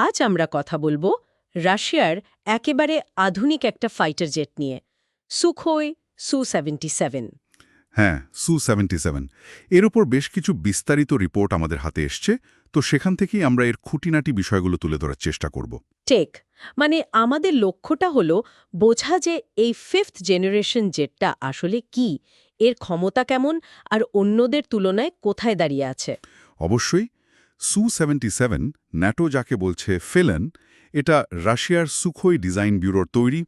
আজ আমরা কথা বলবো রাশিয়ার একেবারে আধুনিক একটা ফাইটার জেট নিয়ে, সুখোই সু-77। হ্যাঁ, সু-77 এর উপর বেশ কিছু বিস্তারিত রিপোর্ট আমাদের হাতে এসছে, তো সেখান থেকেই আমরা এর খুঁটিনাটি বিষয়গুলো তুলে ধরার চেষ্টা করব। ঠিক, মানে আমাদের লক্ষ্যটা হলো বোঝা যে এই 5th জেনারেশন জেটটা আসলে কি, এর ক্ষমতা কেমন, আর অন্যদের তুলনায় কোথায় দাঁড়িয়ে আছে। অবশ্যই সু-77 ন্যাটো যাকে বলছে ফেলেন, এটা রাশিয়ার সুখোই ডিজাইন ব্যুরোর তৈরি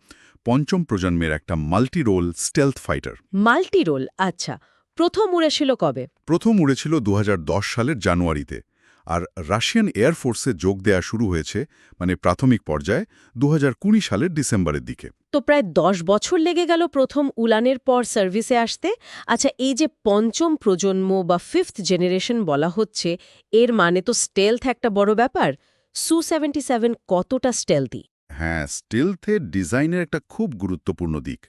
পঞ্চম প্রজন্মের একটা multi role stealth fighter. Multi role, আচ্ছা। প্রথম উড়েছিল কবে? প্রথম উড়েছিল 2010 সালের জানুয়ারিতে, আর রাশিয়ান এয়ারফোর্সে যোগ দেয়া শুরু হয়েছে মানে প্রাথমিক পর্যায়ে 2020 সালের ডিসেম্বরের দিকে। তো প্রায় 10 বছর লেগে গেল প্রথম উড়ানের পর সার্ভিসে আসতে। আচ্ছা, এই যে পঞ্চম প্রজন্ম বা 5th জেনারেশন বলা হচ্ছে, এর মানে তো স্টেলথ একটা বড় ব্যাপার। সু-77 কতটা স্টেলথি? হ্যাঁ, স্টিলথের ডিজাইনের একটা খুব গুরুত্বপূর্ণ দিক।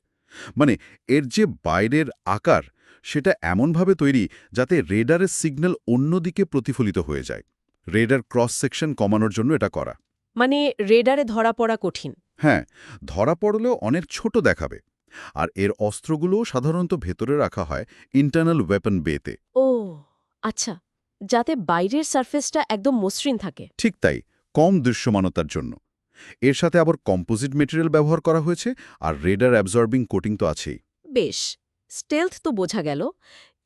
মানে এর যে বাইরের আকার সেটা এমনভাবে তৈরি যাতে রেডারের সিগন্যাল অন্যদিকে প্রতিফলিত হয়ে যায়। রেডার ক্রস সেকশন কমানোর জন্য এটা করা। মানে রেডারে ধরা পড়া কঠিন। হ্যাঁ, ধরা পড়লেও অনেক ছোট দেখাবে। আর এর অস্ত্রগুলোও সাধারণত ভেতরে রাখা হয় ইন্টারনাল ওয়েপন বেতে। ও আচ্ছা, যাতে বাইরের সারফেসটা একদম মসৃণ থাকে। ঠিক তাই, কম দৃশ্যমানতার জন্য। এর সাথে আবার কম্পোজিট মেটেরিয়াল ব্যবহার করা হয়েছে, আর রেডার অ্যাবজর্বিং কোটিং তো আছেই। বেশ, স্টেলথ তো বোঝা গেল,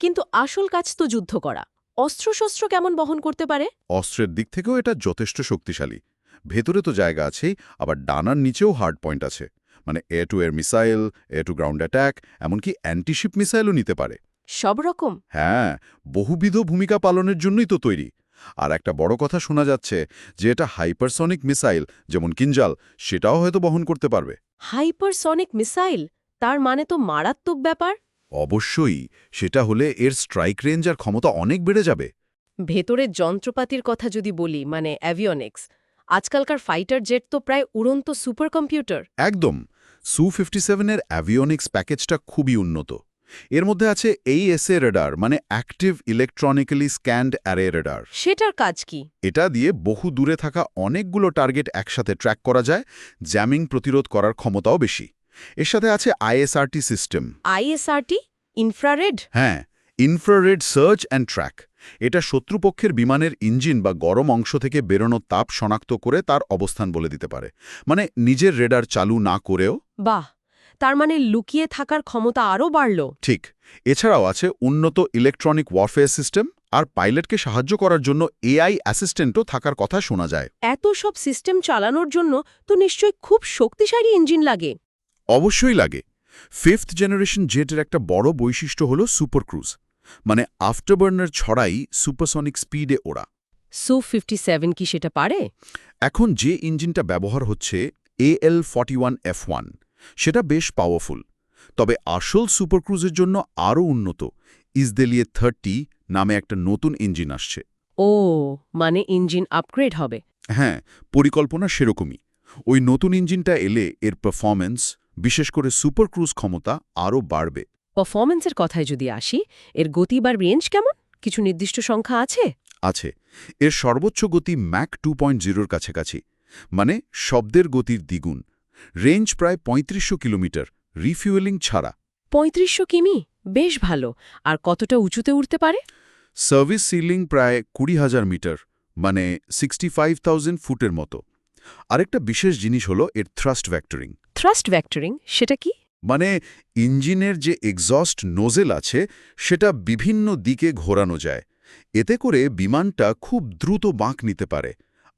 কিন্তু আসল কাজ তো যুদ্ধ করা। অস্ত্রশস্ত্র কেমন বহন করতে পারে? অস্ত্রের দিক থেকেও এটা যথেষ্ট শক্তিশালী। ভেতরে তো জায়গা আছেই, আবার ডানার নিচেও হার্ড পয়েন্ট আছে। মানে air to air missile, air to ground attack, এমনকি অ্যান্টিশিপ মিসাইলও নিতে পারে। সব রকম? হ্যাঁ, বহুবিধ ভূমিকা পালনের জন্যই তো তৈরি। আর একটা বড় কথা শোনা যাচ্ছে যে এটা হাইপারসনিক মিসাইল, যেমন কিঞ্জাল, সেটাও হয়তো বহন করতে পারবে। Hypersonic missile? তার মানে তো মারাত্মক ব্যাপার। অবশ্যই, সেটা হলে এর স্ট্রাইক রেঞ্জ আর ক্ষমতা অনেক বেড়ে যাবে। ভেতরের যন্ত্রপাতির কথা যদি বলি, মানে অ্যাভিওনিক্স, আজকালকার ফাইটার জেট তো প্রায় উড়ন্ত সুপার কম্পিউটার। একদম। সু-57-এর অ্যাভিওনিক্স প্যাকেজটা খুবই উন্নত। এর মধ্যে আছে AESA রেডার, মানে active electronically scanned array radar. সেটার কাজ কি? এটা দিয়ে বহু দূরে থাকা অনেকগুলো টার্গেট একসাথে ট্র্যাক করা যায়, জ্যামিং প্রতিরোধ করার ক্ষমতাও বেশি। এর সাথে আছে ISRT সিস্টেম। আইএসআরটি? ইনফ্রারেড? হ্যাঁ, ইনফ্রারেড সার্চ অ্যান্ড ট্র্যাক। এটা শত্রুপক্ষের বিমানের ইঞ্জিন বা গরম অংশ থেকে বেরোনো তাপ শনাক্ত করে তার অবস্থান বলে দিতে পারে, মানে নিজের রেডার চালু না করেও। বাহ, তার মানে লুকিয়ে থাকার ক্ষমতা আরও বাড়ল। ঠিক। এছাড়াও আছে উন্নত ইলেকট্রনিক ওয়ারফেয়ার সিস্টেম, আর পাইলটকে সাহায্য করার জন্য AI অ্যাসিস্ট্যান্টও থাকার কথা শোনা যায়। এত সব সিস্টেম চালানোর জন্য তো নিশ্চয়ই খুব শক্তিশালী ইঞ্জিন লাগে। অবশ্যই লাগে। 5th জেনারেশন জেটের একটা বড় বৈশিষ্ট্য হল সুপার ক্রুজ, মানে আফটারবার্নার ছড়াই সুপারসনিক স্পিডে ওড়া। সু-57 কি সেটা পারে? এখন যে ইঞ্জিনটা ব্যবহার হচ্ছে AL-41F1, সেটা বেশ পাওয়ারফুল। তবে আসল সুপার ক্রুজের জন্য আরও উন্নত ইসদেলিয়ে 30 নামে একটা নতুন ইঞ্জিন আসছে। ও, মানে ইঞ্জিন আপগ্রেড হবে। হ্যাঁ, পরিকল্পনা সেরকমই। ওই নতুন ইঞ্জিনটা এলে এর পারফরম্যান্স, বিশেষ করে সুপার ক্রুজ ক্ষমতা, আরও বাড়বে। পারফরম্যান্সের কথায় যদি আসি, এর গতি বা রেঞ্জ কেমন? কিছু নির্দিষ্ট সংখ্যা আছে? আছে। এর সর্বোচ্চ গতি ম্যাক 2.0-র কাছাকাছি, মানে শব্দের গতির দ্বিগুণ। রেঞ্জ প্রায় 3500 কিলোমিটার, রিফুয়েলিং ছাড়া। 3500 কিমি? বেশ ভালো। আর কতটা উঁচুতে উঠতে পারে? সার্ভিস সিলিং প্রায় 20,000 মিটার, মানে 65,000 ফুটের মতো। আরেকটা বিশেষ জিনিস হলো এর থ্রাস্ট ভেক্টরিং। থ্রাস্ট ভেক্টরিং সেটা কি? মানে ইঞ্জিনের যে এক্সস্ট নোজেল আছে সেটা বিভিন্ন দিকে ঘোরানো যায়। এতে করে বিমানটা খুব দ্রুত বাঁক নিতে পারে,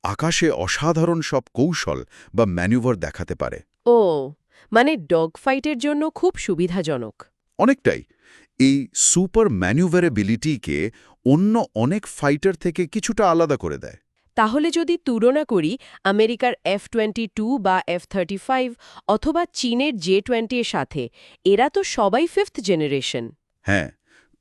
আকাশে অসাধারণ সব কৌশল বা ম্যানুভার দেখাতে পারে। ও, মানে ডগ ফাইটের জন্য খুব সুবিধাজনক। অনেকটাই। এই সুপার ম্যানুভারেবিলিটিকে অন্য অনেক ফাইটার থেকে কিছুটা আলাদা করে দেয়। তাহলে যদি তুলনা করি আমেরিকার F-22 বা F-35 অথবা চীনের J-20 এর সাথে, এরা তো সবাই 5th জেনারেশন। হ্যাঁ,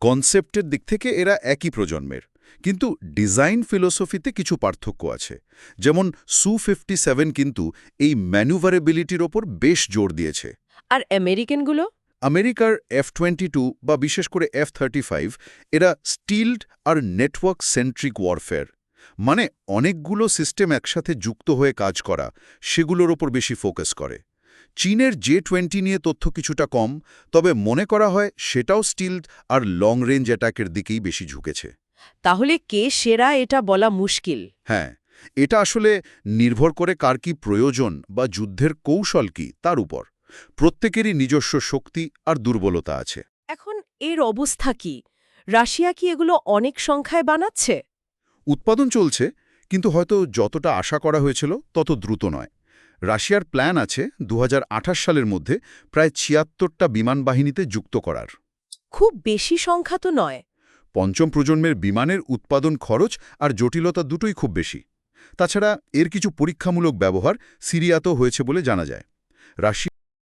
কনসেপ্টের দিক থেকে এরা একই প্রজন্মের, কিন্তু ডিজাইন ফিলোসফিতে কিছু পার্থক্য আছে। যেমন সু-57 কিন্তু এই ম্যানুভারেবিলিটির ওপর বেশ জোর দিয়েছে। আর আমেরিকানগুলো? আমেরিকার F-22 বা বিশেষ করে F-35 এরা স্টিলড আর নেটওয়ার্ক সেন্ট্রিক ওয়ারফেয়ার। মানে অনেকগুলো সিস্টেম একসাথে যুক্ত হয়ে কাজ করা, সেগুলোর ওপর বেশি ফোকাস করে। চীনের J-20 নিয়ে তথ্য কিছুটা কম, তবে মনে করা হয় সেটাও স্টিলথ আর লং রেঞ্জ অ্যাটাকের দিকেই বেশি ঝুঁকেছে। তাহলে কে সেরা এটা বলা মুশকিল। হ্যাঁ, এটা আসলে নির্ভর করে কার কি প্রয়োজন বা যুদ্ধের কৌশল কি তার উপর। প্রত্যেকেরই নিজস্ব শক্তি আর দুর্বলতা আছে। এখন এর অবস্থা কি? রাশিয়া কি এগুলো অনেক সংখ্যায় বানাচ্ছে? উৎপাদন চলছে, কিন্তু হয়তো যতটা আশা করা হয়েছিল তত দ্রুত নয়। রাশিয়ার প্ল্যান আছে 2028 সালের মধ্যে প্রায় 76টা বিমান বাহিনীতে যুক্ত করার। খুব বেশি সংখ্যা তো নয়। পঞ্চম প্রজন্মের বিমানের উৎপাদন খরচ আর জটিলতা দুটোই খুব বেশি। তাছাড়া এর কিছু পরীক্ষামূলক ব্যবহার সিরিয়াতেও হয়েছে বলে জানা যায়। রাশিয়া